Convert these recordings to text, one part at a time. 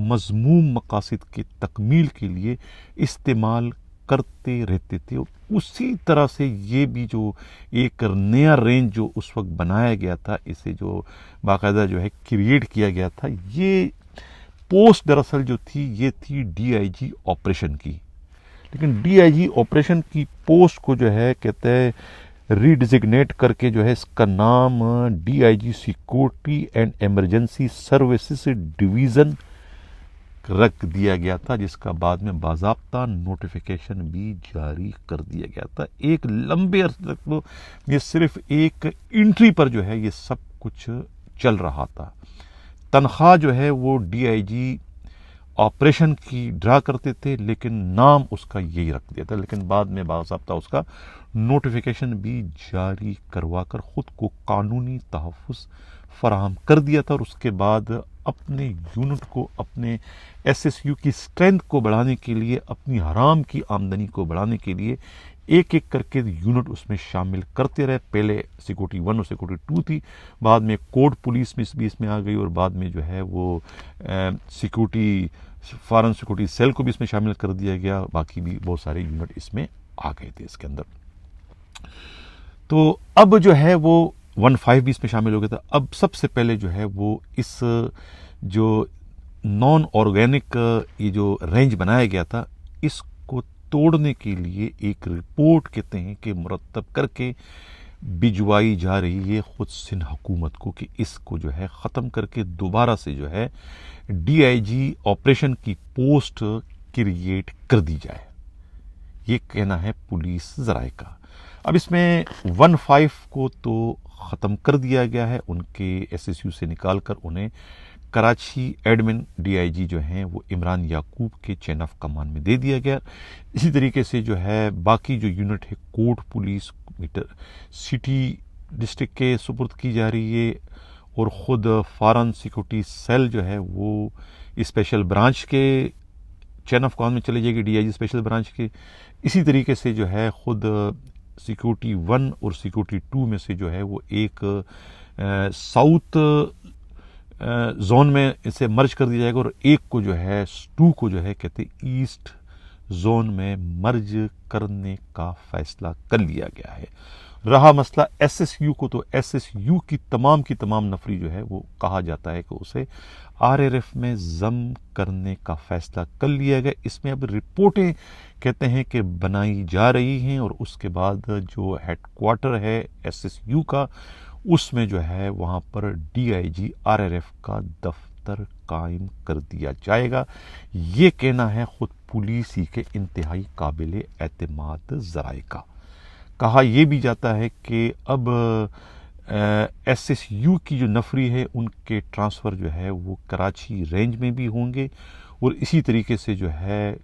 مذموم مقاصد کی تکمیل کے لیے استعمال کرتے رہتے تھے. اور اسی طرح سے یہ بھی جو ایک نیا رینج جو اس وقت بنایا گیا تھا، اسے جو باقاعدہ جو ہے کریٹ کیا گیا تھا، یہ پوسٹ دراصل جو تھی یہ تھی ڈی آئی جی آپریشن کی. لیکن ڈی آئی جی آپریشن کی پوسٹ کو جو ہے کہتے ہیں ری ڈیزگنیٹ کر کے جو ہے اس کا نام D I G security and emergency services division رکھ دیا گیا تھا، جس کا بعد میں باضابطہ نوٹیفیکیشن بھی جاری کر دیا گیا تھا. ایک لمبے عرصے تک تو یہ صرف ایک انٹری پر جو ہے یہ سب کچھ چل رہا تھا. تنخواہ جو ہے وہ ڈی آئی جی آپریشن کی ڈرا کرتے تھے، لیکن نام اس کا یہی رکھ دیا تھا. لیکن بعد میں باضابطہ اس کا نوٹیفیکیشن بھی جاری کروا کر خود کو قانونی تحفظ فراہم کر دیا تھا. اور اس کے بعد اپنے یونٹ کو، اپنے ایس ایس یو کی اسٹرینتھ کو بڑھانے کے لیے، اپنی حرام کی آمدنی کو بڑھانے کے لیے ایک ایک کر کے یونٹ اس میں شامل کرتے رہے. پہلے سیکورٹی 1 اور سیکورٹی 2 تھی، بعد میں کوڈ پولیس بھی اس میں آ گئی، اور بعد میں جو ہے وہ سیکورٹی فارن سیکورٹی سیل کو بھی اس میں شامل کر دیا گیا. باقی بھی بہت سارے یونٹ اس میں آ گئے تھے اس کے اندر. تو اب جو ہے وہ 1-5 بھی اس میں شامل ہو گیا تھا. اب سب سے پہلے جو ہے وہ اس جو نان آرگینک یہ جو رینج بنایا گیا تھا، اس کو توڑنے کے لیے ایک رپورٹ کہتے ہیں کہ مرتب کر کے بھجوائی جا رہی ہے خود سندھ حکومت کو، کہ اس کو جو ہے ختم کر کے دوبارہ سے جو ہے ڈی آئی جی آپریشن کی پوسٹ کریٹ کر دی جائے. یہ کہنا ہے پولیس ذرائع کا. اب اس میں 1-5 کو تو ختم کر دیا گیا ہے، ان کے ایس ایس یو سے نکال کر انہیں کراچی ایڈمن ڈی آئی جی جو ہیں وہ عمران یعقوب کے چین آف کمان میں دے دیا گیا. اسی طریقے سے جو ہے باقی جو یونٹ ہے کوٹ پولیس سٹی ڈسٹرکٹ کے سپرد کی جا رہی ہے، اور خود فارن سیکورٹی سیل جو ہے وہ اسپیشل برانچ کے چین آف کمان میں چلے جائے گی، D I G special branch کے. اسی طریقے سے جو ہے خود سیکورٹی 1 اور سیکورٹی 2 میں سے جو ہے وہ ایک ساؤتھ زون میں اسے مرج کر دیا جائے گا، اور ایک کو جو ہے 2 کو جو ہے کہتے ایسٹ زون میں مرج کرنے کا فیصلہ کر لیا گیا ہے. رہا مسئلہ ایس ایس یو کو، تو ایس ایس یو کی تمام نفری جو ہے وہ کہا جاتا ہے کہ اسے آر آر ایف میں ضم کرنے کا فیصلہ کر لیا گیا. اس میں اب رپورٹیں کہتے ہیں کہ بنائی جا رہی ہیں، اور اس کے بعد جو ہیڈ کوارٹر ہے ایس ایس یو کا، اس میں جو ہے وہاں پر D I G R R F کا دفتر قائم کر دیا جائے گا. یہ کہنا ہے خود پولیس ہی کے انتہائی قابل اعتماد ذرائع کا. کہا یہ بھی جاتا ہے کہ اب ایس ایس یو کی جو نفری ہے ان کے ٹرانسفر جو ہے وہ کراچی رینج میں بھی ہوں گے، اور اسی طریقے سے جو ہے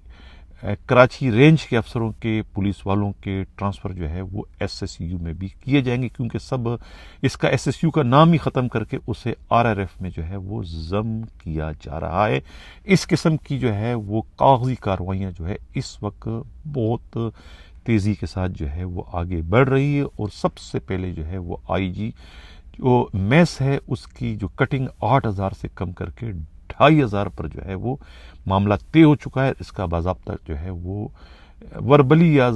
کراچی رینج کے افسروں کے، پولیس والوں کے ٹرانسفر جو ہے وہ ایس ایس یو میں بھی کیے جائیں گے، کیونکہ سب اس کا ایس ایس یو کا نام ہی ختم کر کے اسے آر آر ایف میں جو ہے وہ ضم کیا جا رہا ہے. اس قسم کی جو ہے وہ کاغذی کارروائیاں جو ہے اس وقت بہت تیزی کے ساتھ جو ہے وہ آگے بڑھ رہی ہے. اور سب سے پہلے جو ہے وہ آئی جی جو میس ہے اس کی جو کٹنگ 8,000 سے کم کر کے 2,500 پر جو ہے وہ معاملہ طے ہو چکا ہے. اس کا باضابطہ جو ہے وہ وربلی یا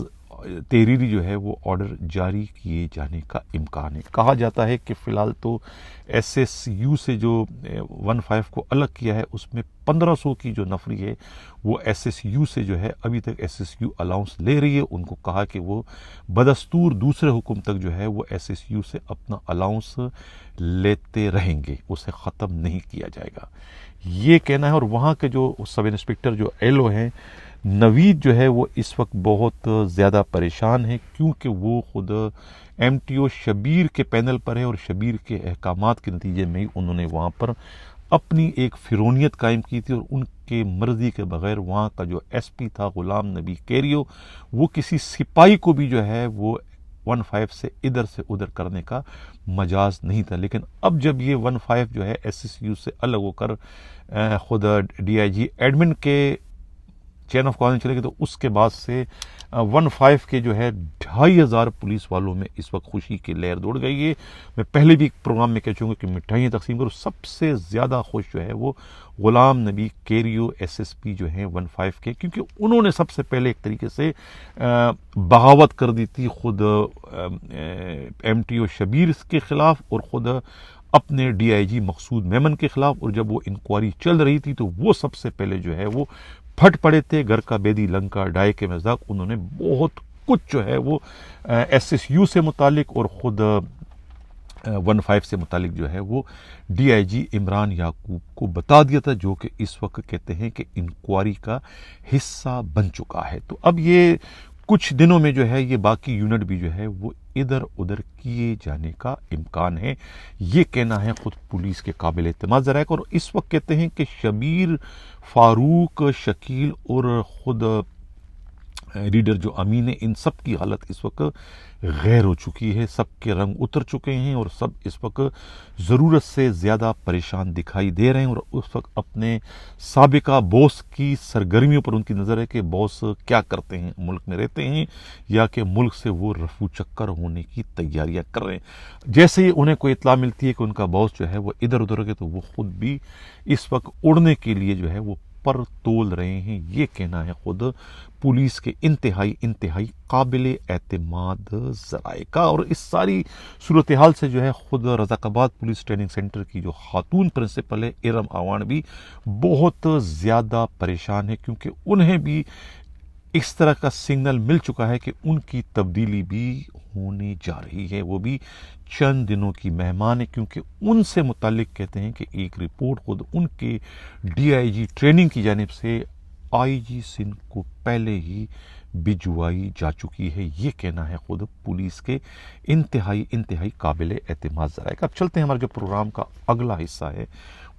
تحریری جو ہے وہ آرڈر جاری کیے جانے کا امکان ہے. کہا جاتا ہے کہ فی الحال تو ایس ایس یو سے جو 1-5 کو الگ کیا ہے اس میں 1,500 کی جو نفری ہے وہ ایس ایس یو سے جو ہے ابھی تک ایس ایس یو الاؤنس لے رہی ہے. ان کو کہا کہ وہ بدستور دوسرے حکم تک جو ہے وہ ایس ایس یو سے اپنا الاؤنس لیتے رہیں گے، اسے ختم نہیں کیا جائے گا، یہ کہنا ہے. اور وہاں کے جو سب انسپکٹر جو ایل او ہیں نوید جو ہے وہ اس وقت بہت زیادہ پریشان ہیں، کیونکہ وہ خود ایم ٹی او شبیر کے پینل پر ہے، اور شبیر کے احکامات کے نتیجے میں ہی انہوں نے وہاں پر اپنی ایک فرونیت قائم کی تھی، اور ان کے مرضی کے بغیر وہاں کا جو ایس پی تھا غلام نبی کیریو، وہ کسی سپاہی کو بھی جو ہے وہ 1-5 سے ادھر کرنے کا مجاز نہیں تھا. لیکن اب جب یہ 1-5 جو ہے ایس ایس یو سے الگ ہو کر خود ڈی آئی جی ایڈمن کے چین آف کمانڈ چلے گی تو اس کے بعد سے 15 کے جو ہے 2500 پولیس والوں میں اس وقت خوشی کی لہر دوڑ گئی ہے. میں پہلے بھی پروگرام میں کہہ چکا ہوں کہ مٹھائیاں تقسیم کرو. سب سے زیادہ خوش جو ہے وہ غلام نبی کیریو SSP جو ہیں 15 کے, کیونکہ انہوں نے سب سے پہلے ایک طریقے سے بغاوت کر دی تھی خود MTO شبیر کے خلاف اور خود اپنے DIG مقصود میمن کے خلاف. اور جب وہ انکوائری چل رہی تھی تو وہ سب سے پہلے جو ہے وہ پھٹ پڑے تھے. گھر کا بیدی لنکا ڈائے کے مزاق انہوں نے بہت کچھ جو ہے وہ SSU سے متعلق اور خود 15 سے متعلق جو ہے وہ DIG عمران یعقوب کو بتا دیا تھا, جو کہ اس وقت کہتے ہیں کہ انکوائری کا حصہ بن چکا ہے. تو اب یہ کچھ دنوں میں جو ہے یہ باقی یونٹ بھی جو ہے وہ ادھر ادھر کیے جانے کا امکان ہے, یہ کہنا ہے خود پولیس کے قابل اعتماد ذرائع. اور اس وقت کہتے ہیں کہ شبیر, فاروق, شکیل اور خود ریڈر جو امین ہے, ان سب کی حالت اس وقت غیر ہو چکی ہے. سب کے رنگ اتر چکے ہیں اور سب اس وقت ضرورت سے زیادہ پریشان دکھائی دے رہے ہیں. اور اس وقت اپنے سابقہ باس کی سرگرمیوں پر ان کی نظر ہے کہ باس کیا کرتے ہیں, ملک میں رہتے ہیں یا کہ ملک سے وہ رفو چکر ہونے کی تیاریاں کر رہے ہیں. جیسے ہی انہیں کوئی اطلاع ملتی ہے کہ ان کا باس جو ہے وہ ادھر ادھر ہو گیا تو وہ خود بھی اس وقت اڑنے کے لیے جو ہے وہ پر تول رہے ہیں, یہ کہنا ہے خود پولیس کے انتہائی قابل اعتماد ذرائع کا. اور اس ساری صورتحال سے جو ہے خود رزاق آباد پولیس ٹریننگ سینٹر کی جو خاتون پرنسپل ہے ارم آوان بھی بہت زیادہ پریشان ہے, کیونکہ انہیں بھی اس طرح کا سگنل مل چکا ہے کہ ان کی تبدیلی بھی ہونے جا رہی ہے. وہ بھی چند دنوں کی مہمان ہے, کیونکہ ان سے متعلق کہتے ہیں کہ ایک رپورٹ خود ان کے DIG ٹریننگ کی جانب سے IG سندھ کو پہلے ہی بھجوائی جا چکی ہے. یہ کہنا ہے خود پولیس کے انتہائی قابل اعتماد ذرائع کا. اب چلتے ہیں, ہمارے جو پروگرام کا اگلا حصہ ہے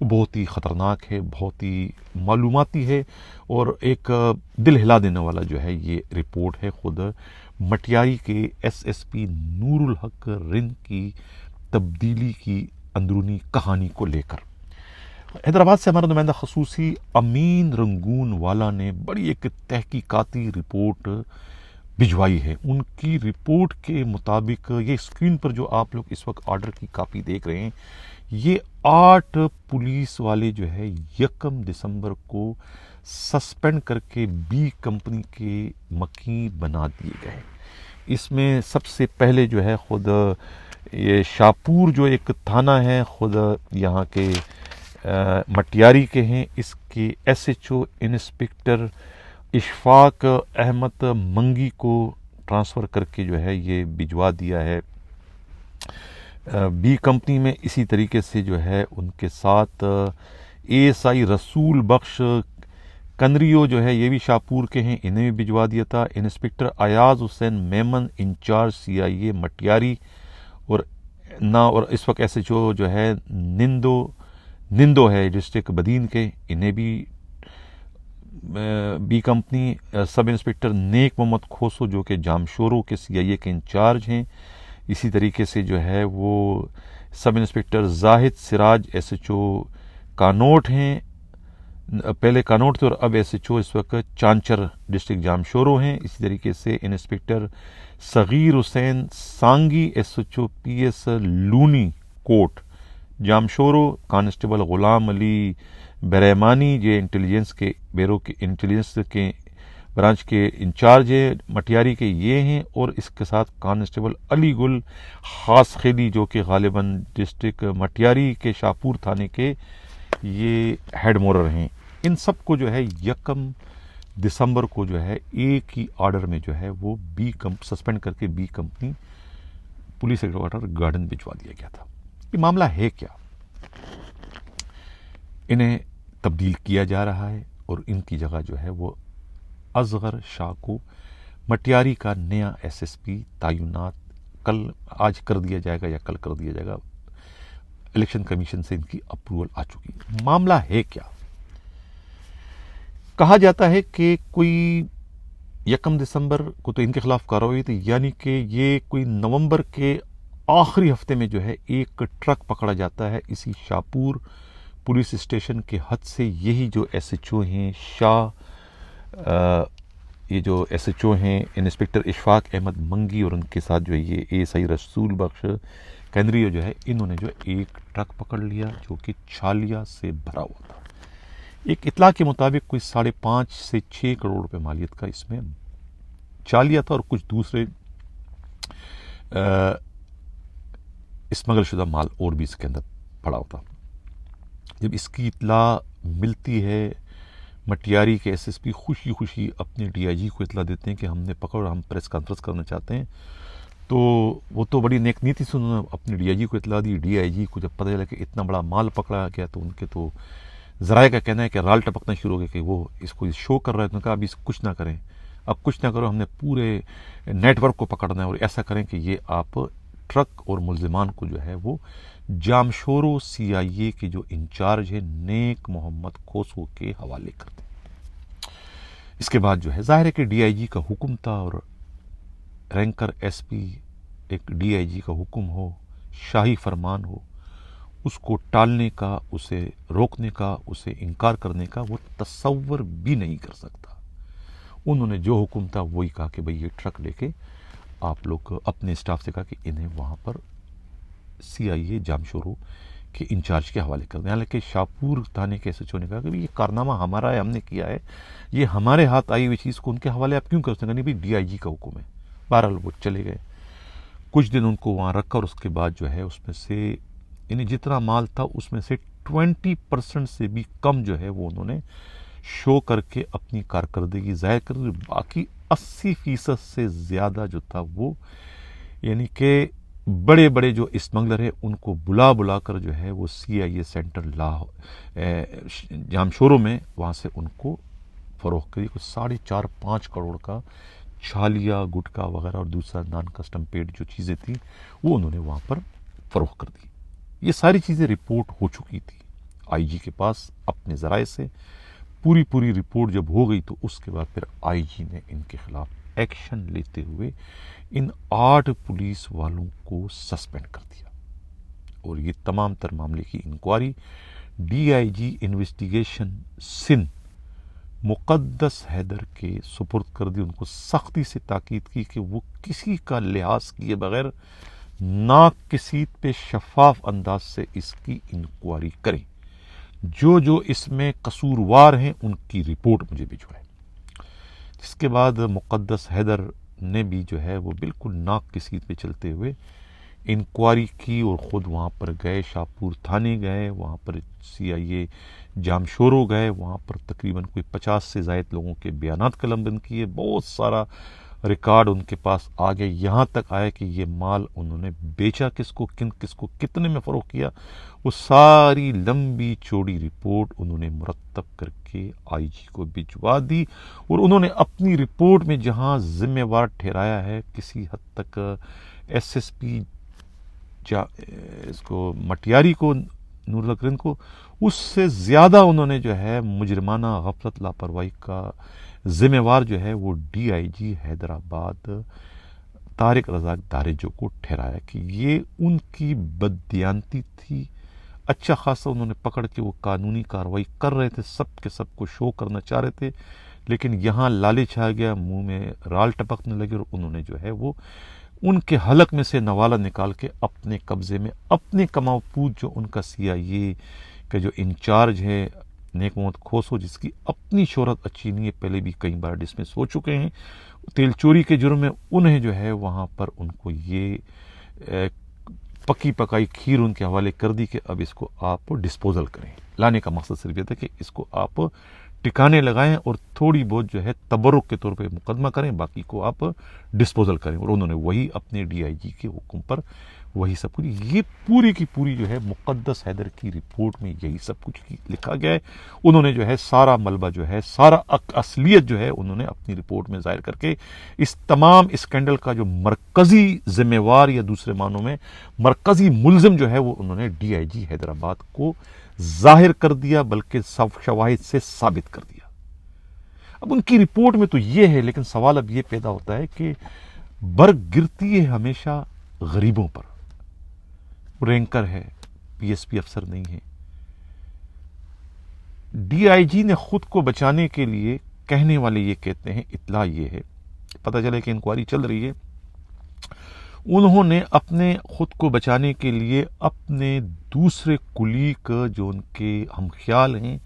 وہ بہت ہی خطرناک ہے, بہت ہی معلوماتی ہے اور ایک دل ہلا دینے والا جو ہے یہ رپورٹ ہے خود مٹیاری کے SSP نور الحق رند کی تبدیلی کی اندرونی کہانی کو لے کر. حیدرآباد سے ہمارا نمائندہ خصوصی امین رنگون والا نے بڑی ایک تحقیقاتی رپورٹ بھجوائی ہے. ان کی رپورٹ کے مطابق یہ اسکرین پر جو آپ لوگ اس وقت آرڈر کی کاپی دیکھ رہے ہیں, یہ 8 پولیس والے جو ہے 1 دسمبر کو سسپینڈ کر کے B کمپنی کے مکین بنا دیے گئے. اس میں سب سے پہلے جو ہے خود یہ شاپور جو ایک تھانہ ہے خود یہاں کے مٹیاری کے ہیں, اس کے SHO انسپکٹر اشفاق احمد منگی کو ٹرانسفر کر کے جو ہے یہ بھجوا دیا ہے B کمپنی میں. اسی طریقے سے جو ہے ان کے ساتھ ASI رسول بخش کنریو جو ہے یہ بھی شاپور کے ہیں, انہیں بھی بھجوا دیا تھا. انسپکٹر ایاز حسین میمن انچارج CIA مٹیاری اور اس وقت SHO جو ہے نندو ہے ڈسٹرکٹ بدین کے, انہیں بھی B کمپنی. سب انسپکٹر نیک محمد کھوسو جو کہ جامشورو کے CIA کے انچارج ہیں. اسی طریقے سے جو ہے وہ سب انسپکٹر زاہد سراج SHO کانوٹ ہیں, پہلے کانوٹ تھے اور اب SHO اس وقت چانچر ڈسٹرکٹ جامشورو ہیں. اسی طریقے سے انسپکٹر صغیر حسین سانگی SHO PS لونی کوٹ جامشورو. کانسٹیبل غلام علی برہمانی جو انٹیلیجنس کے بیورو کے انٹیلیجنس کے برانچ کے انچارج ہے مٹیاری کے یہ ہیں. اور اس کے ساتھ کانسٹیبل علی گل خاص خیلی جو کہ غالباً ڈسٹرکٹ مٹیاری کے شاپور تھانے کے یہ ہیڈ مورر ہیں. ان سب کو جو ہے 1 دسمبر کو جو ہے ایک ہی آرڈر میں جو ہے وہ سسپینڈ کر کے B company police headquarter garden بھجوا دیا گیا تھا. یہ معاملہ ہے کیا؟ انہیں تبدیل کیا جا رہا ہے اور ان کی جگہ جو ہے وہ اصغر شاہ کو مٹیاری کا نیا SSP تعینات آج کر دیا جائے گا یا کل کر دیا جائے گا. الیکشن کمیشن سے ان کی اپروول آ چکی. معاملہ ہے کیا؟ کہا جاتا ہے کہ کوئی 1 دسمبر کو تو ان کے خلاف کارروائی تھی, یعنی کہ یہ کوئی نومبر کے آخری ہفتے میں جو ہے ایک ٹرک پکڑا جاتا ہے اسی شاپور پولیس اسٹیشن کے حد سے. یہی جو SHO ہیں شاہ یہ جو ایس ایچ او ہیں انسپیکٹر اشفاق احمد منگی اور ان کے ساتھ جو ہے یہ اے ایس آئی رسول بخش کیندریہ جو ہے انہوں نے جو ایک ٹرک پکڑ لیا جو کہ چھالیا سے بھرا ہوا تھا. ایک اطلاع کے مطابق کوئی 5.5 سے 6 کروڑ روپے مالیت کا اس میں چھالیا تھا اور کچھ دوسرے اسمگل شدہ مال اور بھی اس کے اندر پڑا ہوتا. جب اس کی اطلاع ملتی ہے مٹیاری کے ایس ایس پی خوشی اپنے ڈی آئی جی کو اطلاع دیتے ہیں کہ ہم نے پکڑ اور ہم پریس کانفرنس کرنا چاہتے ہیں. تو وہ تو بڑی نیک نیتی سے انہوں نے اپنے ڈی آئی جی کو اطلاع دی. ڈی آئی جی کو جب پتہ چلا کہ اتنا بڑا مال پکڑا گیا تو ان کے تو ذرائع کا کہنا ہے کہ رال ٹپکنا شروع ہو گیا کہ وہ اس کو شو کر رہا ہے. تو کہا اب اس کچھ نہ کریں، اب کچھ نہ کرو، ہم نے پورے نیٹ ورک کو پکڑنا ہے اور ایسا کریں کہ یہ آپ ٹرک اور ملزمان کو جو ہے وہ جامشورو سی آئی اے کے جو انچارج ہے نیک محمد کھوسو کے حوالے کر دیں. اس کے بعد جو ہے ظاہر ہے کہ ڈی آئی جی کا حکم تھا اور رینکر ایس پی ایک ڈی آئی جی کا حکم ہو، شاہی فرمان ہو، اس کو ٹالنے کا، اسے روکنے کا، اسے انکار کرنے کا وہ تصور بھی نہیں کر سکتا. انہوں نے جو حکم تھا وہی کہا کہ بھئی یہ ٹرک لے کے آپ لوگ اپنے اسٹاف سے کہا کہ انہیں وہاں پر سی آئی اے جامشورو کے انچارج کے حوالے کر دیں. حالانکہ شاہپور تھانے کے ایس ایچ او نے کہا کہ یہ کارنامہ ہمارا ہے، ہم نے کیا ہے، یہ ہمارے ہاتھ آئی ہوئی چیز کو ان کے حوالے آپ کیوں کر سکتے ہیں؟ نہیں بھائی ڈی آئی جی کا حکم ہے. بہرحال وہ چلے گئے، کچھ دن ان کو وہاں رکھا اور اس کے بعد جو ہے اس میں سے یعنی جتنا مال تھا اس میں سے 20% سے بھی کم جو ہے وہ انہوں نے شو کر کے اپنی کارکردگی ظاہر کر دی. باقی 80% سے زیادہ جو تھا وہ یعنی کہ بڑے بڑے جو اسمگلر ہیں ان کو بلا کر جو ہے وہ سی آئی اے سینٹر جامشورو میں وہاں سے ان کو فروخت کری. 4.5 کروڑ کا چھالیا، گٹکا وغیرہ اور دوسرا نان کسٹم پیڈ جو چیزیں تھیں وہ انہوں نے وہاں پر فروخت کر دی. یہ ساری چیزیں رپورٹ ہو چکی تھی آئی جی کے پاس اپنے ذرائع سے. پوری رپورٹ جب ہو گئی تو اس کے بعد پھر آئی جی نے ان کے خلاف ایکشن لیتے ہوئے ان 8 پولیس والوں کو سسپینڈ کر دیا اور یہ تمام تر معاملے کی inquiry D I G investigation Sindh Muqaddas Haider کے سپرد کر دی. ان کو سختی سے تاکید کی کہ وہ کسی کا لحاظ کیے بغیر ناک کی سیٹ پہ شفاف انداز سے اس کی انکوائری کریں. جو اس میں قصوروار ہیں ان کی رپورٹ مجھے بھجوائیں. جس کے بعد مقدس حیدر نے بھی جو ہے وہ بالکل ناک کی سیٹ پہ چلتے ہوئے انکوائری کی اور خود وہاں پر گئے، شاہپور تھانے گئے، وہاں پر سی آئی اے جامشورو گئے، وہاں پر تقریباً کوئی 50 سے زائد لوگوں کے بیانات قلم بند کیے. بہت سارا ریکارڈ ان کے پاس آ گئے، یہاں تک آیا کہ یہ مال انہوں نے بیچا کس کو کتنے میں فروخت کیا. وہ ساری لمبی چوڑی رپورٹ انہوں نے مرتب کر کے آئی جی کو بھجوا دی اور انہوں نے اپنی رپورٹ میں جہاں ذمہ وار ٹھہرایا ہے کسی حد تک ایس ایس پی اس کو مٹیاری کو، نور الکرن کو، اس سے زیادہ انہوں نے جو ہے مجرمانہ غفلت لاپرواہی کا ذمہ وار جو ہے وہ ڈی آئی جی حیدرآباد طارق رزاق دارجو کو ٹھہرایا کہ یہ ان کی بددیانتی تھی. اچھا خاصا انہوں نے پکڑ کے وہ قانونی کارروائی کر رہے تھے، سب کے سب کو شو کرنا چاہ رہے تھے، لیکن یہاں لالچ آ گیا، منہ میں رال ٹپکنے لگے اور انہوں نے جو ہے وہ ان کے حلق میں سے نوالا نکال کے اپنے قبضے میں اپنے کماؤ پوت جو ان کا سی آئی اے کا جو انچارج ہے نیک محمد کھوسو، جس کی اپنی شہرت اچھی نہیں ہے، پہلے بھی کئی بار ڈسمس ہو چکے ہیں تیل چوری کے جرم میں، انہیں جو ہے وہاں پر ان کو یہ پکی پکائی کھیر ان کے حوالے کر دی کہ اب اس کو آپ ڈسپوزل کریں. لانے کا مقصد صرف یہ تھا کہ اس کو آپ ٹکانے لگائیں اور تھوڑی بہت جو ہے تبرک کے طور پہ مقدمہ کریں، باقی کو آپ ڈسپوزل کریں. اور انہوں نے وہی اپنے ڈی آئی جی کے حکم پر وہی سب کچھ، یہ پوری کی پوری جو ہے مقدس حیدر کی رپورٹ میں یہی سب کچھ لکھا گیا ہے. انہوں نے جو ہے سارا ملبہ جو ہے، سارا اصلیت جو ہے انہوں نے اپنی رپورٹ میں ظاہر کر کے اس تمام اسکینڈل کا جو مرکزی ذمہ وار یا دوسرے معنوں میں مرکزی ملزم جو ہے وہ انہوں نے ڈی آئی جی حیدرآباد کو ظاہر کر دیا، بلکہ شواہد سے ثابت کر دیا. اب ان کی رپورٹ میں تو یہ ہے، لیکن سوال اب یہ پیدا ہوتا ہے کہ برگ گرتی ہے ہمیشہ غریبوں پر. رینکر ہے، پی ایس پی افسر نہیں ہے. ڈی آئی جی نے خود کو بچانے کے لیے کہنے والے یہ کہتے ہیں، اطلاع یہ ہے، پتہ چلے کہ انکوائری چل رہی ہے، انہوں نے اپنے خود کو بچانے کے لیے اپنے دوسرے کلیگ جو ان کے ہم خیال ہیں،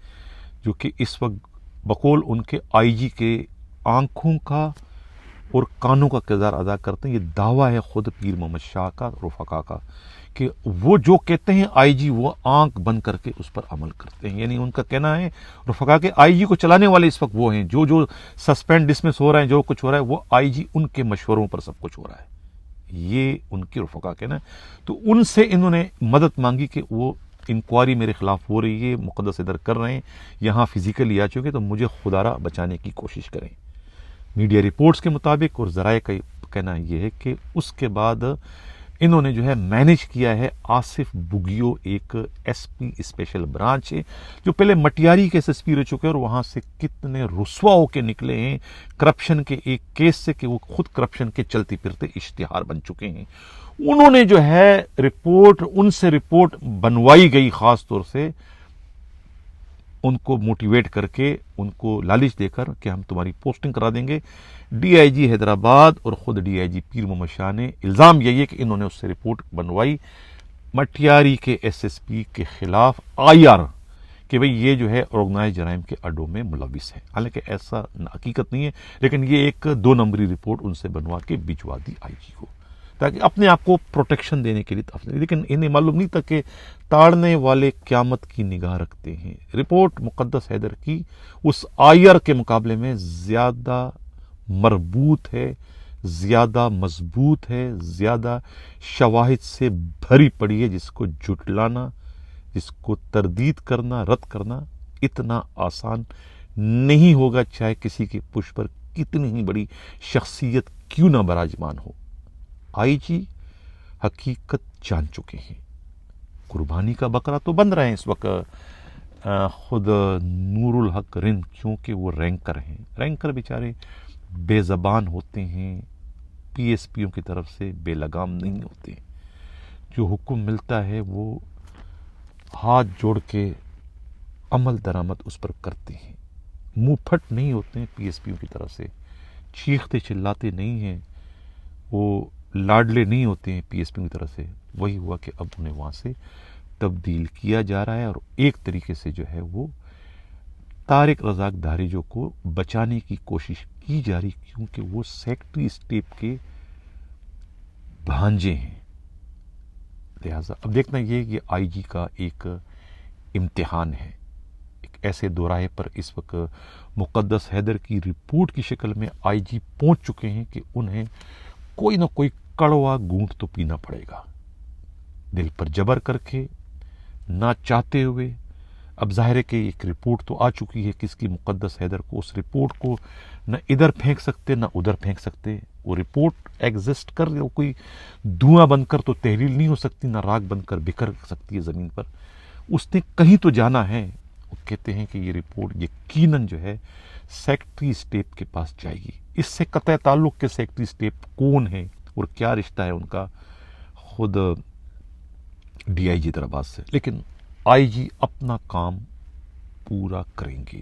جو کہ اس وقت بقول ان کے آئی جی کے آنکھوں کا اور کانوں کا کردار ادا کرتے ہیں، یہ دعویٰ ہے خود پیر محمد شاہ کا، رفقا کا، کہ وہ جو کہتے ہیں آئی جی وہ آنکھ بند کر کے اس پر عمل کرتے ہیں۔ یعنی ان کا کہنا ہے رفقا کے آئی جی کو چلانے والے اس وقت وہ ہیں، جو سسپینڈ ڈسمس ہو رہا ہے، جو کچھ ہو رہا ہے، وہ آئی جی ان کے مشوروں پر سب کچھ ہو رہا ہے۔ یہ ان کی رفقا کہنا ہے۔ تو ان سے انہوں نے مدد مانگی کہ وہ انکوائری میرے خلاف ہو رہی ہے، مقدس ادھر کر رہے ہیں، یہاں فزیکلی آ چکے، تو مجھے خدارہ بچانے کی کوشش کریں۔ میڈیا رپورٹس کے مطابق اور ذرائع کا کہنا یہ ہے کہ اس کے بعد انہوں نے جو ہے مینیج کیا ہے آصف بگیو، ایک ایس پی اسپیشل برانچ ہے، جو پہلے مٹیاری کے ایس ایس پی رہ چکے اور وہاں سے کتنے رسوا ہو کے نکلے ہیں کرپشن کے ایک کیس سے کہ وہ خود کرپشن کے چلتے پھرتے اشتہار بن چکے ہیں۔ انہوں نے جو ہے رپورٹ، ان سے رپورٹ بنوائی گئی، خاص طور سے ان کو موٹیویٹ کر کے، ان کو لالچ دے کر کہ ہم تمہاری پوسٹنگ کرا دیں گے۔ ڈی آئی جی حیدرآباد اور خود ڈی آئی جی پیر محمد شاہ نے الزام یہی ہے کہ انہوں نے اس سے رپورٹ بنوائی مٹیاری کے ایس ایس پی کے خلاف، آئی آر، کہ بھئی یہ جو ہے آرگنائز جرائم کے اڈوں میں ملوث ہے۔ حالانکہ ایسا حقیقت نہیں ہے، لیکن یہ ایک 2 نمبری رپورٹ ان سے بنوا کے بھجوا دی آئی جی کو، تاکہ اپنے آپ کو پروٹیکشن دینے کے لیے۔ لیکن انہیں معلوم نہیں تھا کہ تاڑنے والے قیامت کی نگاہ رکھتے ہیں۔ رپورٹ مقدس حیدر کی اس آئی آر کے مقابلے میں زیادہ مربوط ہے، زیادہ مضبوط ہے، زیادہ شواہد سے بھری پڑی ہے، جس کو جھٹلانا، جس کو تردید کرنا، رد کرنا اتنا آسان نہیں ہوگا، چاہے کسی کے پشت پر کتنی ہی بڑی شخصیت کیوں نہ براجمان ہو۔ آئی جی حقیقت جان چکے ہیں، قربانی کا بکرا تو بن رہے ہیں اس وقت خود نور الحق رند، کیونکہ وہ رینکر ہیں۔ رینکر بیچارے بے زبان ہوتے ہیں، پی ایس پیوں کی طرف سے بے لگام نہیں ہوتے، جو حکم ملتا ہے وہ ہاتھ جوڑ کے عمل درآمد اس پر کرتے ہیں، منہ پھٹ نہیں ہوتے ہیں پی ایس پیوں کی طرف سے، چیختے چلاتے نہیں ہیں، وہ لاڈلے نہیں ہوتے ہیں پی ایس پیوں کی طرف سے۔ وہی ہوا کہ اب انہیں وہاں سے تبدیل کیا جا رہا ہے، اور ایک طریقے سے جو ہے وہ طارق رزاق دھاریجو کو بچانے کی کوشش کی جا رہی، کیونکہ وہ سیکٹری اسٹیٹ کے بھانجے ہیں۔ لہٰذا اب دیکھنا یہ کہ آئی جی کا ایک امتحان ہے، ایک ایسے دوراہے پر اس وقت مقدس حیدر کی رپورٹ کی شکل میں آئی جی پہنچ چکے ہیں کہ انہیں کوئی نہ کوئی کڑوا گھونٹ تو پینا پڑے گا، دل پر جبر کر کے، نہ چاہتے ہوئے۔ اب ظاہر ہے کہ ایک رپورٹ تو آ چکی ہے کس کی، مقدس حیدر کو، اس رپورٹ کو نہ ادھر پھینک سکتے نہ ادھر پھینک سکتے، وہ رپورٹ ایگزسٹ کر، وہ کوئی دھواں بن کر تو تحلیل نہیں ہو سکتی، نہ راکھ بن کر بکھر سکتی ہے زمین پر، اس نے کہیں تو جانا ہے۔ وہ کہتے ہیں کہ یہ رپورٹ یقیناً جو ہے سیکٹری اسٹیٹ کے پاس جائے گی۔ اس سے قطع تعلق کے سیکٹری اسٹیٹ کون ہے اور کیا رشتہ ہے ان کا خود ڈی آئی جی حیدرآباد سے، لیکن آئی جی اپنا کام پورا کریں گے،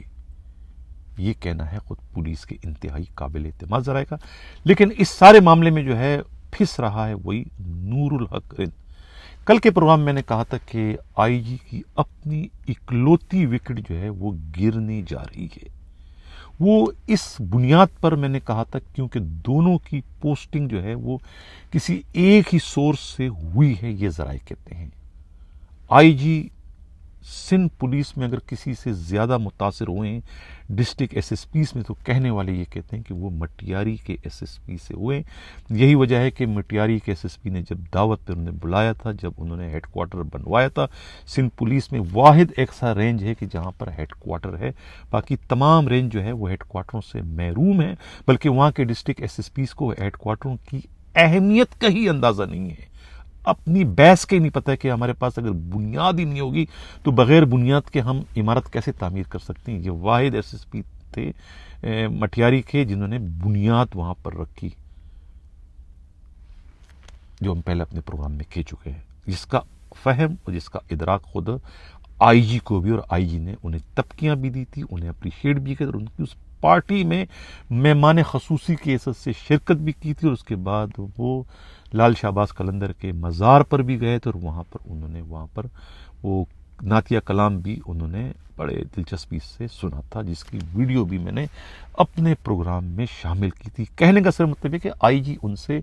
یہ کہنا ہے خود پولیس کے انتہائی قابل اعتماد ذرائع کا۔ لیکن اس سارے معاملے میں جو ہے پھنس رہا ہے وہی نور الحق رند۔ کل کے پروگرام میں نے کہا تھا کہ آئی جی کی اپنی اکلوتی وکٹ جو ہے وہ گرنے جا رہی ہے، وہ اس بنیاد پر میں نے کہا تھا کیونکہ دونوں کی پوسٹنگ جو ہے وہ کسی ایک ہی سورس سے ہوئی ہے، یہ ذرائع کہتے ہیں۔ آئی جی سندھ پولیس میں اگر کسی سے زیادہ متاثر ہوئے ہیں ڈسٹرکٹ ایس ایس پیز میں، تو کہنے والے یہ کہتے ہیں کہ وہ مٹیاری کے ایس ایس پی سے ہوئے۔ یہی وجہ ہے کہ مٹیاری کے ایس ایس پی نے جب دعوت پہ انہوں نے بلایا تھا، جب انہوں نے ہیڈ کوارٹر بنوایا تھا، سندھ پولیس میں واحد ایک سا رینج ہے کہ جہاں پر ہیڈ کوارٹر ہے، باقی تمام رینج جو ہے وہ ہیڈ کوارٹروں سے محروم ہے، بلکہ وہاں کے ڈسٹرکٹ ایس ایس پیز کو ہیڈ کوارٹروں کی اہمیت کا ہی اندازہ نہیں ہے، اپنی بیس کے نہیں پتہ ہے کہ ہمارے پاس اگر بنیاد ہی نہیں ہوگی تو بغیر بنیاد کے ہم عمارت کیسے تعمیر کر سکتے ہیں۔ یہ واحد ایس ایس پی تھے مٹیاری کے جنہوں نے بنیاد وہاں پر رکھی، جو ہم پہلے اپنے پروگرام میں کہہ چکے ہیں، جس کا فہم اور جس کا ادراک خود آئی جی کو بھی، اور آئی جی نے انہیں تبکیاں بھی دی تھی، انہیں اپریشیٹ بھی کیا، اور ان کی اس پارٹی میں مہمان خصوصی کی حیثیت سے شرکت بھی کی تھی، اور اس کے بعد وہ لال شہباز قلندر کے مزار پر بھی گئے تھے، اور وہاں پر وہ نعتیہ کلام بھی انہوں نے بڑے دلچسپی سے سنا تھا، جس کی ویڈیو بھی میں نے اپنے پروگرام میں شامل کی تھی۔ کہنے کا صرف مطلب ہے کہ آئی جی ان سے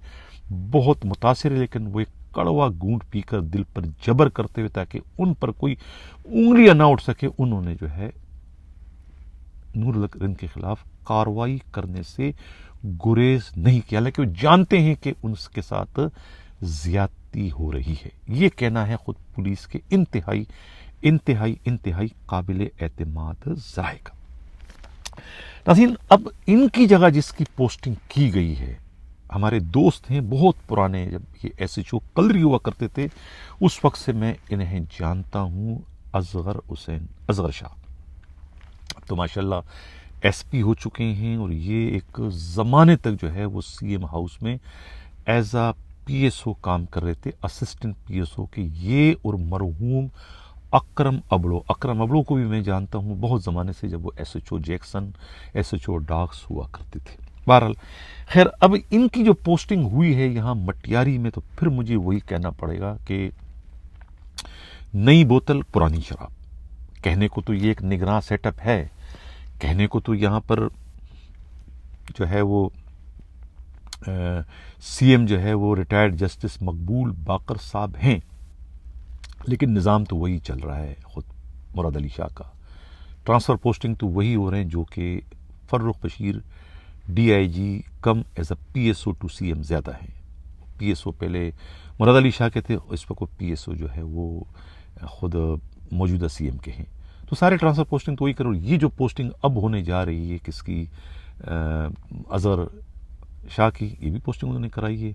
بہت متاثر ہے، لیکن وہ ایک کڑوا گونٹ پی کر دل پر جبر کرتے ہوئے تاکہ ان پر کوئی انگلیاں نہ اٹھ سکے، انہوں نے جو ہے نور الرن کے خلاف کارروائی کرنے سے گریز نہیں کیا، حالانکہ وہ جانتے ہیں کہ ان کے ساتھ زیادتی ہو رہی ہے۔ یہ کہنا ہے خود پولیس کے انتہائی قابل اعتماد ذرائع کا۔ ناظرین، اب ان کی جگہ جس کی پوسٹنگ کی گئی ہے، ہمارے دوست ہیں بہت پرانے، جب یہ ایس ایچ او کلری ہوا کرتے تھے اس وقت سے میں انہیں جانتا ہوں، اصغر شاہ تو ماشاءاللہ ایس پی ہو چکے ہیں، اور یہ ایک زمانے تک جو ہے وہ سی ایم ہاؤس میں as a P S O کام کر رہے تھے، اسسٹنٹ پی ایس او کے۔ یہ اور مرحوم اکرم ابڑو کو بھی میں جانتا ہوں بہت زمانے سے، جب وہ S H O Jackson, S H O Docks ہوا کرتے تھے۔ بہرحال خیر، اب ان کی جو پوسٹنگ ہوئی ہے یہاں مٹیاری میں، تو پھر مجھے وہی کہنا پڑے گا کہ نئی بوتل پرانی شراب۔ کہنے کو تو یہ ایک نگراں سیٹ اپ ہے، کہنے کو تو یہاں پر جو ہے وہ سی ایم جو ہے وہ ریٹائرڈ جسٹس مقبول باقر صاحب ہیں، لیکن نظام تو وہی چل رہا ہے خود مراد علی شاہ کا۔ ٹرانسفر پوسٹنگ تو وہی ہو رہے ہیں جو کہ Farrukh Bashir D I G cum as a P S O to C M زیادہ ہیں۔ پی ایس او پہلے مراد علی شاہ کے تھے، اس وقت پی ایس او جو ہے وہ خود موجودہ سی ایم کے ہیں۔ تو سارے ٹرانسفر پوسٹنگ تو وہی کرو۔ یہ جو پوسٹنگ اب ہونے جا رہی ہے کس کی، اصغر شاہ کی، یہ بھی پوسٹنگ انہوں نے کرائی ہے۔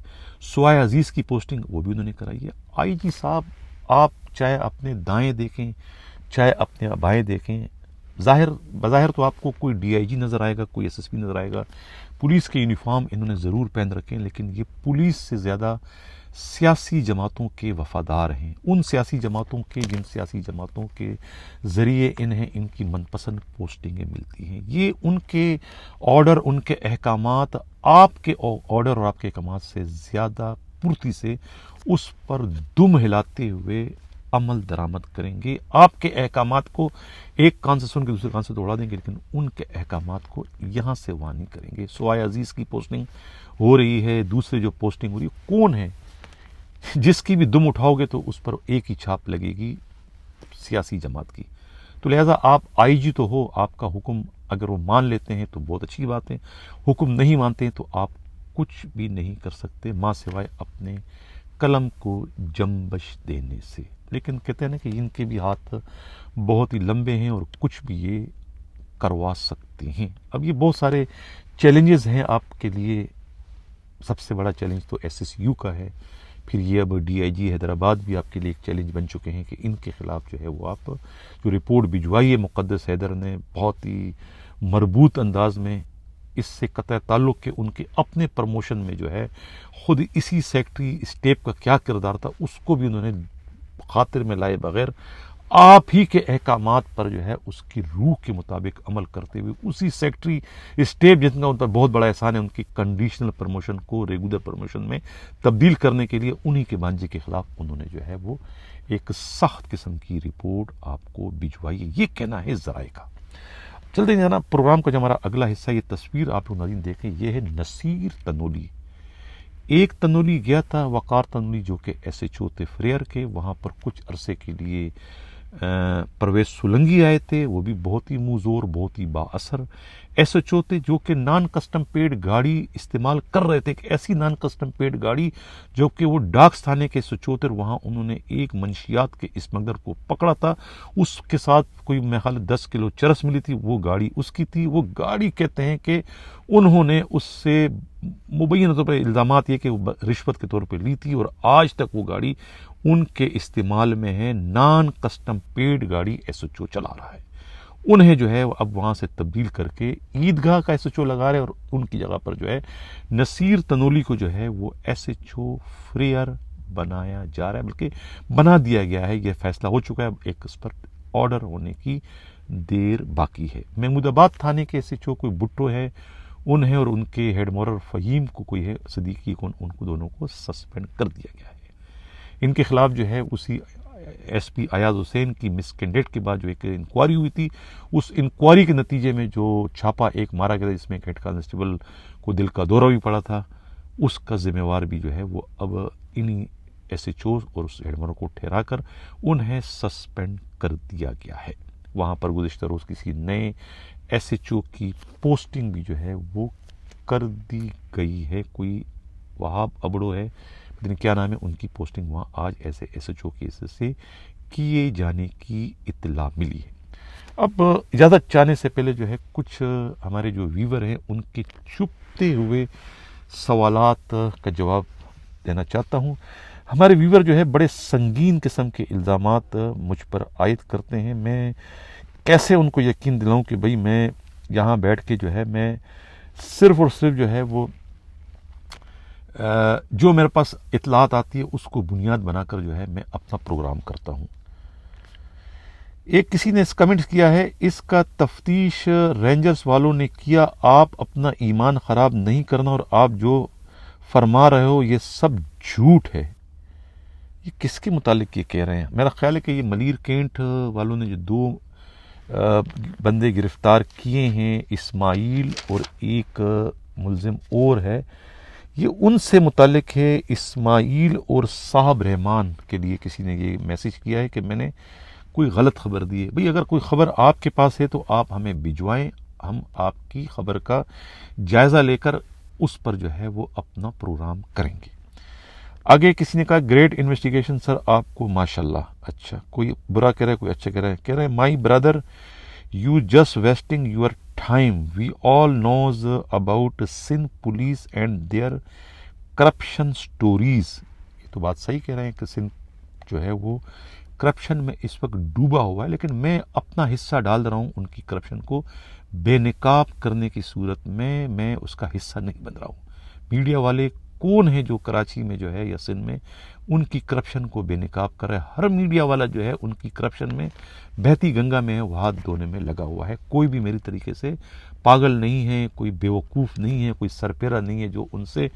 سوائے عزیز کی پوسٹنگ وہ بھی انہوں نے کرائی ہے۔ آئی جی صاحب، آپ چاہے اپنے دائیں دیکھیں چاہے اپنے بائیں دیکھیں، بظاہر تو آپ کو کوئی ڈی آئی جی نظر آئے گا، کوئی ایس ایس پی نظر آئے گا، پولیس کے یونیفارم انہوں نے ضرور پہن رکھے ہیں، لیکن یہ پولیس سے زیادہ سیاسی جماعتوں کے وفادار ہیں، ان سیاسی جماعتوں کے جن سیاسی جماعتوں کے ذریعے انہیں ان کی من پسند پوسٹنگیں ملتی ہیں۔ یہ ان کے آرڈر، ان کے احکامات آپ کے آرڈر اور آپ کے احکامات سے زیادہ پھرتی سے اس پر دم ہلاتے ہوئے عمل درآمد کریں گے۔ آپ کے احکامات کو ایک کان سے سن کے دوسرے کان سے دوڑا دیں گے، لیکن ان کے احکامات کو یہاں سے وہاں نہیں کریں گے۔ سوائے عزیز کی پوسٹنگ ہو رہی ہے، دوسرے جو پوسٹنگ ہو رہی ہے، کون ہے جس کی بھی دم اٹھاؤ گے تو اس پر ایک ہی چھاپ لگے گی، سیاسی جماعت کی۔ تو لہٰذا آپ آئی جی تو ہو، آپ کا حکم اگر وہ مان لیتے ہیں تو بہت اچھی بات ہے، حکم نہیں مانتے ہیں تو آپ کچھ بھی نہیں کر سکتے ماں سوائے اپنے قلم کو جنبش دینے سے۔ لیکن کہتے ہیں نا کہ ان کے بھی ہاتھ بہت ہی لمبے ہیں اور کچھ بھی یہ کروا سکتے ہیں۔ اب یہ بہت سارے چیلنجز ہیں آپ کے لیے۔ سب سے بڑا چیلنج تو ایس ایس یو کا ہے، پھر یہ اب ڈی آئی جی حیدرآباد بھی آپ کے لیے ایک چیلنج بن چکے ہیں کہ ان کے خلاف جو ہے وہ آپ جو رپورٹ بھجوائی ہے مقدس حیدر نے بہت ہی مربوط انداز میں، اس سے قطع تعلق کہ ان کے اپنے پروموشن میں جو ہے خود اسی سیکٹری اسٹیپ کا کیا کردار تھا، اس کو بھی انہوں نے خاطر میں لائے بغیر آپ ہی کے احکامات پر جو ہے اس کی روح کے مطابق عمل کرتے ہوئے اسی سیکٹری اسٹیپ جن کا ان پر بہت بڑا احسان ہے، ان کی کنڈیشنل پروموشن کو ریگولر پروموشن میں تبدیل کرنے کے لیے انہی کے بانجے کے خلاف انہوں نے جو ہے وہ ایک سخت قسم کی رپورٹ آپ کو بھجوائی ہے۔ یہ کہنا ہے ذرائع کا۔ چلتے ہیں جناب پروگرام کا جو ہمارا اگلا حصہ، یہ تصویر آپ لوگ ناظرین دیکھیں، یہ ہے نصیر تنولی۔ ایک تنولی گیا تھا، وقار تنولی، جو کہ ایس ایچ او تھے فریئر کے، وہاں پر کچھ عرصے کے لیے پرویز سولنگی آئے تھے، وہ بھی بہت ہی موزور، بہت ہی با اثر ایس ایچ او تھے، جو کہ نان کسٹم پیڈ گاڑی استعمال کر رہے تھے، ایک ایسی نان کسٹم پیڈ گاڑی جو کہ وہ ڈاکس تھانے کے ایس ایچ او تھے، وہاں انہوں نے ایک منشیات کے اسمگلر کو پکڑا تھا، اس کے ساتھ کوئی میرے خیال 10 کلو چرس ملی تھی، وہ گاڑی اس کی تھی۔ وہ گاڑی کہتے ہیں کہ انہوں نے اس سے مبینہ طور پر الزامات یہ کہ وہ رشوت کے طور پہ لی تھی، اور آج تک وہ گاڑی ان کے استعمال میں ہے۔ نان کسٹم پیڈ گاڑی ایس ایچ او چلا رہا ہے، انہیں جو ہے اب وہاں سے تبدیل کر کے عیدگاہ کا ایس ایچ او لگا رہے ہیں، اور ان کی جگہ پر جو ہے نصیر تنولی کو جو ہے وہ ایس ایچ او فریئر بنایا جا رہا ہے، بلکہ بنا دیا گیا ہے، یہ فیصلہ ہو چکا ہے، ایک اس پر آرڈر ہونے کی دیر باقی ہے۔ محمود آباد تھانے کے SHO کوئی بھٹو ہے، ان ہے، اور ان کے ہیڈ مورر فہیم کو کوئی ہے صدیقی کو، ان کو دونوں کو سسپینڈ کر دیا گیا ہے۔ ان کے خلاف جو ہے اسی SP ایاز حسین کی مس کینڈیڈیٹ کے بعد جو ایک انکوائری ہوئی تھی، اس انکوائری کے نتیجے میں جو چھاپا ایک مارا گیا جس میں ایک ہیڈ کانسٹیبل کو دل کا دورہ بھی پڑا تھا، اس کا ذمہ وار بھی جو ہے وہ اب انہی SHO اور اس ہیڈ مورر کو ٹھہرا کر انہیں سسپینڈ کر دیا گیا ہے۔ وہاں پر گزشتہ روز کسی نئے SHO کی پوسٹنگ بھی جو ہے وہ کر دی گئی ہے، کوئی وہاب ابڑو ہے، لیکن کیا نام ہے، ان کی پوسٹنگ وہاں آج ایسے SHO کیسز سے کیے جانے کی اطلاع ملی ہے۔ اب اجازت چاہنے سے پہلے جو ہے کچھ ہمارے جو ویور ہیں ان کے چھپتے ہوئے سوالات کا جواب دینا چاہتا ہوں۔ ہمارے ویور جو ہے بڑے سنگین قسم کے الزامات مجھ پر عائد کرتے ہیں، میں کیسے ان کو یقین دلاؤں کہ بھئی میں یہاں بیٹھ کے جو ہے میں صرف اور صرف جو ہے وہ جو میرے پاس اطلاعات آتی ہے اس کو بنیاد بنا کر جو ہے میں اپنا پروگرام کرتا ہوں۔ ایک کسی نے اس کمنٹ کیا ہے، اس کا تفتیش رینجرز والوں نے کیا، آپ اپنا ایمان خراب نہیں کرنا، اور آپ جو فرما رہے ہو یہ سب جھوٹ ہے۔ یہ کس کے متعلق یہ کہہ رہے ہیں؟ میرا خیال ہے کہ یہ ملیر کینٹ والوں نے جو 2 بندے گرفتار کیے ہیں، اسماعیل اور ایک ملزم اور ہے، یہ ان سے متعلق ہے۔ اسماعیل اور صاحب رحمان کے لیے کسی نے یہ میسج کیا ہے کہ میں نے کوئی غلط خبر دی ہے۔ بھئی اگر کوئی خبر آپ کے پاس ہے تو آپ ہمیں بھجوائیں، ہم آپ کی خبر کا جائزہ لے کر اس پر جو ہے وہ اپنا پروگرام کریں گے۔ آگے کسی نے کہا گریٹ انویسٹیگیشن سر، آپ کو ماشاءاللہ۔ اچھا، کوئی برا کہہ رہا ہے، کوئی اچھا کہہ رہا ہے my brother you just wasting your time, we all knows about Sindh police and their corruption stories. یہ تو بات صحیح کہہ رہے ہیں کہ سندھ جو ہے وہ کرپشن میں اس وقت ڈوبا ہوا ہے، لیکن میں اپنا حصہ ڈال رہا ہوں ان کی کرپشن کو بے نقاب کرنے کی صورت میں اس کا حصہ نہیں بن رہا ہوں۔ میڈیا والے کون ہیں جو کراچی میں جو ہے یا سندھ میں ان کی کرپشن کو بے نقاب کر رہا ہے؟ ہر میڈیا والا جو ہے ان کی کرپشن میں بہتی گنگا میں ہے، وہ ہاتھ دھونے میں لگا ہوا ہے۔ کوئی بھی میری طریقے سے پاگل نہیں ہے، کوئی بیوقوف نہیں ہے، کوئی سرپیرا نہیں ہے جو ان سے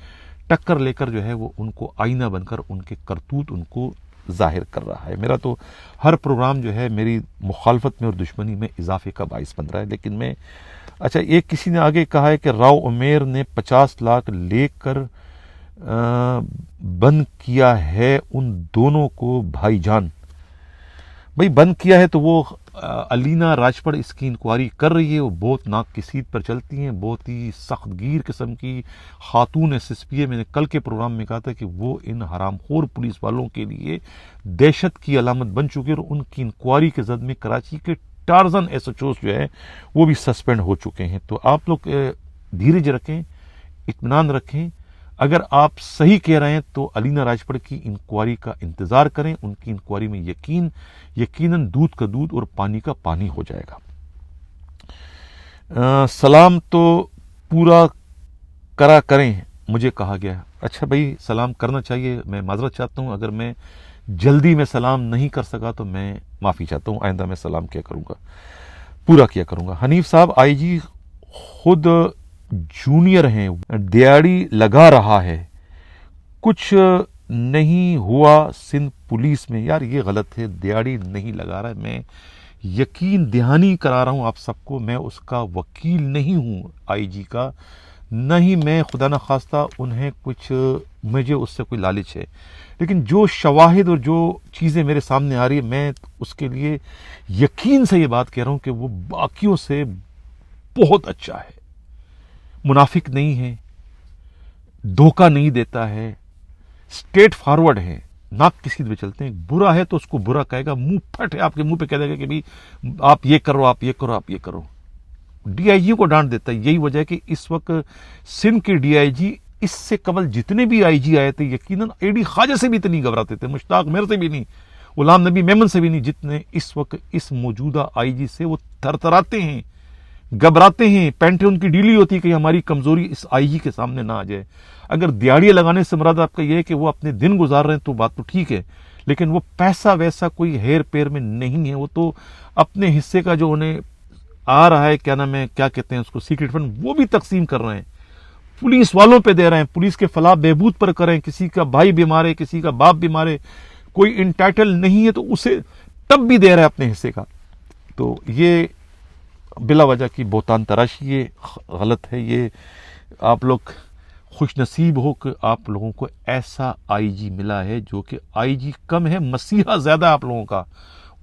ٹکر لے کر جو ہے وہ ان کو آئینہ بن کر ان کے کرتوت ان کو ظاہر کر رہا ہے۔ میرا تو ہر پروگرام جو ہے میری مخالفت میں اور دشمنی میں اضافے کا باعث بن رہا ہے، لیکن میں اچھا ایک کسی نے آگے کہا ہے کہ راؤ عمیر نے 50 لاکھ لے کر بند کیا ہے ان دونوں کو بھائی جان۔ بھئی بند کیا ہے تو وہ علینا راجپڑ اس کی انکوائری کر رہی ہے، وہ بہت ناک کی سیٹ پر چلتی ہیں، بہت ہی سخت گیر قسم کی خاتون SSPA۔ میں نے کل کے پروگرام میں کہا تھا کہ وہ ان حرام خور پولیس والوں کے لیے دہشت کی علامت بن چکی ہے، اور ان کی انکوائری کے زد میں کراچی کے ٹارزن SHOs جو ہے وہ بھی سسپینڈ ہو چکے ہیں۔ تو آپ لوگ دھیرج رکھیں، اطمینان رکھیں، اگر آپ صحیح کہہ رہے ہیں تو علینا راجپڑ کی انکوائری کا انتظار کریں، ان کی انکوائری میں یقیناً دودھ کا دودھ اور پانی کا پانی ہو جائے گا۔ سلام تو پورا کرا کریں مجھے کہا گیا۔ اچھا بھائی سلام کرنا چاہیے، میں معذرت چاہتا ہوں اگر میں جلدی میں سلام نہیں کر سکا تو میں معافی چاہتا ہوں، آئندہ میں سلام کیا کروں گا، پورا کیا کروں گا۔ حنیف صاحب IG خود جونیئر ہیں، دیاڑی لگا رہا ہے، کچھ نہیں ہوا سندھ پولیس میں۔ یار یہ غلط ہے، دیاڑی نہیں لگا رہا ہے، میں یقین دہانی کرا رہا ہوں آپ سب کو، میں اس کا وکیل نہیں ہوں IG کا، نہ ہی میں خدا نخواستہ انہیں کچھ مجھے اس سے کوئی لالچ ہے، لیکن جو شواہد اور جو چیزیں میرے سامنے آ رہی ہے میں اس کے لیے یقین سے یہ بات کہہ رہا ہوں کہ وہ باقیوں سے بہت اچھا ہے، منافق نہیں ہے، دھوکہ نہیں دیتا ہے، اسٹریٹ فارورڈ ہے، ناک کسی پہ چلتے ہیں، برا ہے تو اس کو برا کہے گا، منہ پھٹ ہے آپ کے منہ پہ کہہ دے گا کہ بھی آپ یہ کرو، آپ یہ کرو، آپ یہ کرو، DIG کو ڈانٹ دیتا ہے۔ یہی وجہ ہے کہ اس وقت سندھ کے DIG اس سے قبل جتنے بھی IG آئے تھے یقیناً AD خواجہ سے بھی اتنی گھبراتے تھے، مشتاق میر سے بھی نہیں، غلام نبی میمن سے بھی نہیں، جتنے اس وقت اس موجودہ IG سے وہ تھرتھراتے ہیں، گھبراتے ہیں، پینٹیں ان کی ڈیلی ہوتی ہے کہ ہماری کمزوری اس IG کے سامنے نہ آ جائے۔ اگر دیاڑیاں لگانے سے مراد آپ کا یہ ہے کہ وہ اپنے دن گزار رہے ہیں تو بات تو ٹھیک ہے، لیکن وہ پیسہ ویسا کوئی ہیر پیر میں نہیں ہے، وہ تو اپنے حصے کا جو انہیں آ رہا ہے کیا نام ہے، کیا کہتے ہیں اس کو، سیکرٹ فنڈ، وہ بھی تقسیم کر رہے ہیں، پولیس والوں پہ دے رہے ہیں، پولیس کے فلاح بہبود پر کریں، کسی کا بھائی بیمار ہے، کسی کا باپ بیمار ہے، کوئی انٹائٹل نہیں ہے تو اسے تب بھی دے رہا ہے اپنے حصے کا. تو یہ بلا وجہ کی بہتان تراشی یہ غلط ہے. یہ آپ لوگ خوش نصیب ہو کہ آپ لوگوں کو ایسا آئی جی ملا ہے جو کہ آئی جی کم ہے، مسیحا زیادہ آپ لوگوں کا.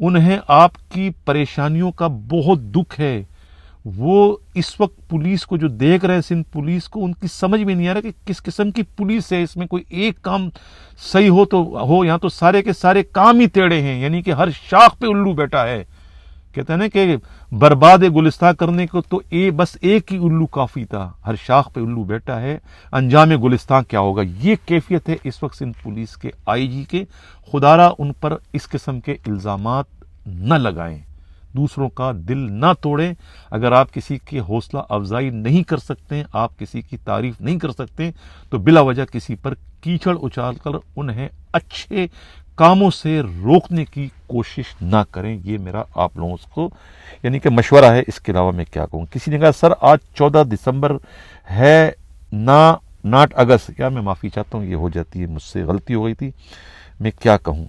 انہیں آپ کی پریشانیوں کا بہت دکھ ہے. وہ اس وقت پولیس کو جو دیکھ رہے ہیں، سندھ پولیس کو، ان کی سمجھ میں نہیں آ رہا کہ کس قسم کی پولیس ہے. اس میں کوئی ایک کام صحیح ہو تو ہو، یہاں تو سارے کے سارے کام ہی ٹیڑے ہیں. یعنی کہ ہر شاخ پہ الو بیٹھا ہے. کہتے ہیں نا کہ برباد گلستہ کرنے کو تو بس ایک ہی الو کافی تھا، ہر شاخ پہ الو بیٹھا ہے. انجام گلستہ کیا ہوگا، یہ کیفیت ہے اس وقت سندھ پولیس کے آئی جی کے. خدارا ان پر اس قسم کے الزامات نہ لگائیں، دوسروں کا دل نہ توڑیں. اگر آپ کسی کی حوصلہ افزائی نہیں کر سکتے، آپ کسی کی تعریف نہیں کر سکتے، تو بلا وجہ کسی پر کیچڑ اچال کر انہیں اچھے کاموں سے روکنے کی کوشش نہ کریں. یہ میرا آپ لوگوں کو یعنی کہ مشورہ ہے. اس کے علاوہ میں کیا کہوں. کسی نے کہا سر آج 14 دسمبر ہے ناٹ اگست. یا میں معافی چاہتا ہوں، یہ ہو جاتی ہے، مجھ سے غلطی ہو گئی تھی. میں کیا کہوں.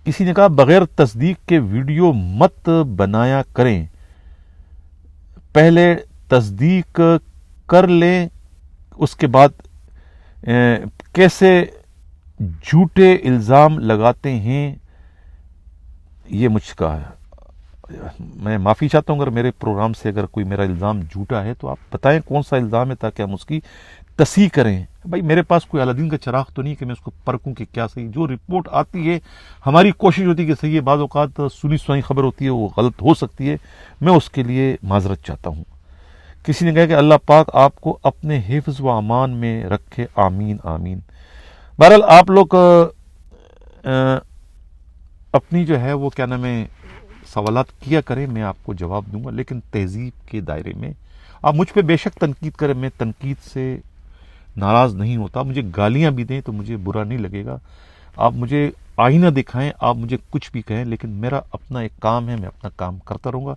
کسی نے کہا بغیر تصدیق کے ویڈیو مت بنایا کریں، پہلے تصدیق کر لیں، اس کے بعد کیسے جھوٹے الزام لگاتے ہیں. یہ مجھ کا ہے. میں معافی چاہتا ہوں اگر میرے پروگرام سے اگر کوئی میرا الزام جھوٹا ہے تو آپ بتائیں کون سا الزام ہے تاکہ ہم اس کی تصحیح کریں. بھائی میرے پاس کوئی الدین کا چراغ تو نہیں کہ میں اس کو پرکھوں کہ کیا صحیح. جو رپورٹ آتی ہے ہماری کوشش ہوتی ہے کہ صحیح ہے. بعض اوقات سنی سنائی خبر ہوتی ہے وہ غلط ہو سکتی ہے، میں اس کے لیے معذرت چاہتا ہوں. کسی نے کہا کہ اللہ پاک آپ کو اپنے حفظ و امان میں رکھے، آمین آمین. بہرحال آپ لوگ اپنی جو ہے وہ کیا نام ہے سوالات کیا کریں، میں آپ کو جواب دوں گا، لیکن تہذیب کے دائرے میں. آپ مجھ پہ بے شک تنقید کریں، میں تنقید سے ناراض نہیں ہوتا. مجھے گالیاں بھی دیں تو مجھے برا نہیں لگے گا. آپ مجھے آئینہ دکھائیں، آپ مجھے کچھ بھی کہیں، لیکن میرا اپنا ایک کام ہے، میں اپنا کام کرتا رہوں گا.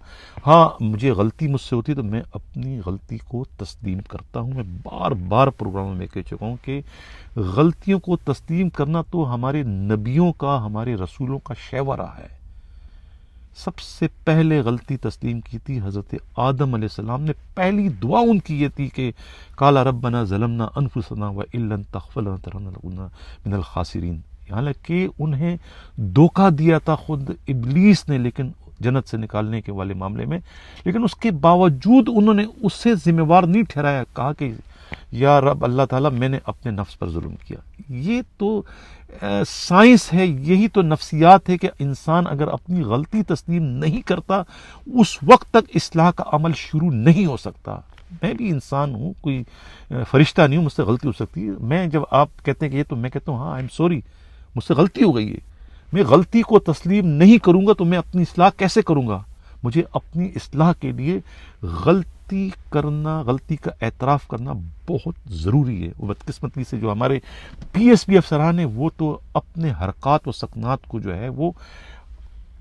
ہاں مجھے غلطی مجھ سے ہوتی ہے تو میں اپنی غلطی کو تسلیم کرتا ہوں. میں بار بار پروگراموں میں کہہ چکا ہوں کہ غلطیوں کو تسلیم کرنا تو ہمارے نبیوں کا، ہمارے رسولوں کا شیوہ ہے. سب سے پہلے غلطی تسلیم کی تھی حضرت آدم علیہ السلام نے. پہلی دعا ان کی یہ تھی کہ قال ربنا ظلمنا انفسنا وان لم تغفر لنا لنکونن من الخاسرین. حالانکہ انہیں دھوکہ دیا تھا خود ابلیس نے، لیکن جنت سے نکالنے کے والے معاملے میں، لیکن اس کے باوجود انہوں نے اسے ذمہ وار نہیں ٹھہرایا. کہا کہ یا رب اللہ تعالیٰ میں نے اپنے نفس پر ظلم کیا. یہ تو سائنس ہے، یہی تو نفسیات ہے کہ انسان اگر اپنی غلطی تسلیم نہیں کرتا اس وقت تک اصلاح کا عمل شروع نہیں ہو سکتا. میں بھی انسان ہوں، کوئی فرشتہ نہیں ہوں، مجھ سے غلطی ہو سکتی ہے. میں جب آپ کہتے ہیں کہ یہ، تو میں کہتا ہوں ہاں آئی ایم سوری، مجھ سے غلطی ہو گئی ہے. میں غلطی کو تسلیم نہیں کروں گا تو میں اپنی اصلاح کیسے کروں گا. مجھے اپنی اصلاح کے لیے غلطی کرنا، غلطی کا اعتراف کرنا بہت ضروری ہے. وہ بدقسمتی سے جو ہمارے پی ایس پی افسران ہیں وہ تو اپنے حرکات و سکنات کو جو ہے وہ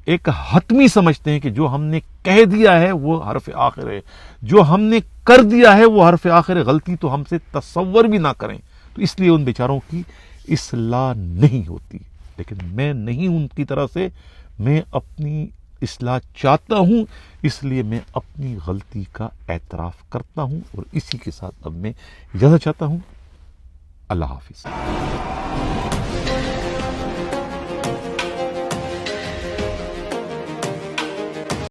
ایک حتمی سمجھتے ہیں کہ جو ہم نے کہہ دیا ہے وہ حرف آخر ہے، جو ہم نے کر دیا ہے وہ حرف آخر ہے. غلطی تو ہم سے تصور بھی نہ کریں، تو اس لیے ان بیچاروں کی اصلاح نہیں ہوتی. لیکن میں نہیں ان کی طرح سے، میں اپنی اصلاح چاہتا ہوں، اس لیے میں اپنی غلطی کا اعتراف کرتا ہوں. اور اسی کے ساتھ اب میں اجازت چاہتا ہوں. اللہ حافظ.